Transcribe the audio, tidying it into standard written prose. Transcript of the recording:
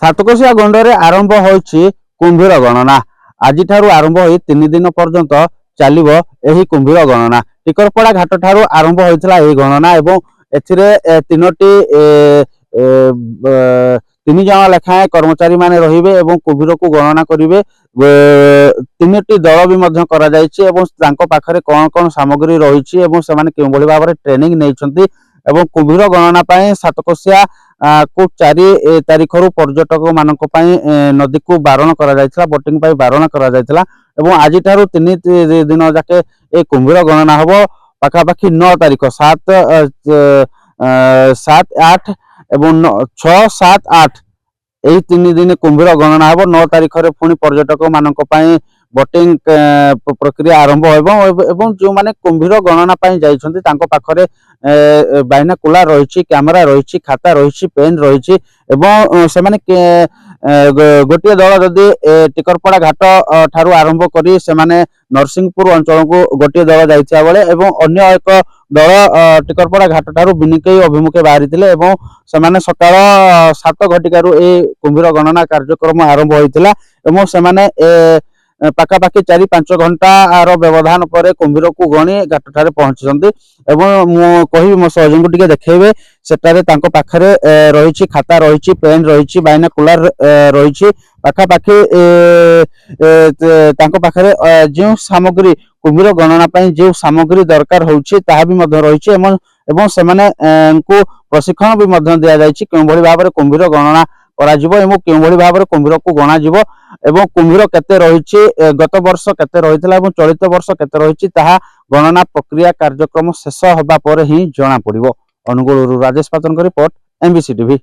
ସାତକୋଶିଆ ଗଣ୍ଡରେ ଆରମ୍ଭ ହୋଇଛି କୁମ୍ଭୀର ଗଣନା। ଆଜିଠାରୁ ଆରମ୍ଭ ହୋଇ 3 ଦିନ ପର୍ଯ୍ୟନ୍ତ ଚାଲିବ ଏହି କୁମ୍ଭୀର ଗଣନା। ଟିକରପଡ଼ା ଘାଟ ଠାରୁ ଆରମ୍ଭ ହୋଇଥିଲା ଏହି ଗଣନା ଏବଂ ଏଥିରେ 3 ଜଣ ଲେଖାଏଁ କର୍ମଚାରୀ ମାନେ ରହିବେ ଏବଂ କୁମ୍ଭୀରକୁ ଗଣନା କରିବେ। 3ଟି ଦଳ ବି ମଧ୍ୟ କରାଯାଇଛି ଏବଂ ତାଙ୍କ ପାଖରେ କଣ କଣ ସାମଗ୍ରୀ ରହିଛି ଏବଂ ସେମାନେ କିଭଳି ଭାବରେ ଟ୍ରେନିଂ ନେଇଛନ୍ତି ଏବଂ କୁମ୍ଭୀର ଗଣନା ପାଇଁ ସାତକୋଶିଆ को 4 तारिखर पर्यटक मान नदी को बारण कर बोटिंग बारण कर आज 3 दिन जाके ये कुंभीर गणना हम पाखापाखि 9 तारिख 7 8 एवं 6 7 8 यही 3 दिन कुंभीर गणना हम 9 तारिख पुणी पर्यटक मान बोटिंग प्रक्रिया आरंभ हो जो माने कुंभीर गणना पाखे बाइनाकुलर रही कैमेरा रही खाता रही पेन रही गोटे दल जदि टिकरपड़ा घाट ठारू आरंभ करी से नरसिंहपुर अंचल को गोटे दल जाइथिया बेले अन्य एक दल टिकरपड़ा घाट ठारू बिनिकई अभिमुखे बाहरी से सकाळ 7 घटिकारु ए कुंभीर गणना कार्यक्रम आरंभ होइतिला एवं से पाखापाखि 4-5 घंटार व्यवधान पर कुंभीर को गणी घाट ठारे पहुंची कहि मो सहयोगी टिके देखेबे सेटारे तांको पाखरे रही खाता रही पेन रही बाइनाकुलर रही पाखापाखि तांको पाखरे जो सामग्री कुंभीर गणना जो सामग्री दरकार होउछि ताहा भी मध्य रही एवं से प्रशिक्षण भी मध्य दिया जाइछि केउभଳି भाबरे कुंभीर गणना करा जिवो एवं केउभଳି भाबरे कुंभीर को गणा जिवो एवं कुंभीर केते रही गत वर्ष केते रहितला एवं चलित वर्ष केते रही ताहा गणना प्रक्रिया कार्यक्रम शेष होबा पर ही जना पड़िबो। अनुगुल राजेश पात्रन रिपोर्ट एमबीसी टीवी।